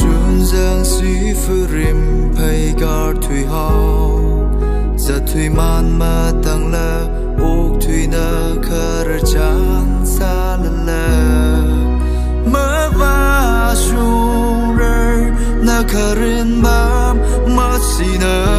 xuân giang suy phư rim hay gar thủy hao giật thủy man mà tăng la uk thủy na khar chan xa la mơ va sung rơi na kharin bam mất gì na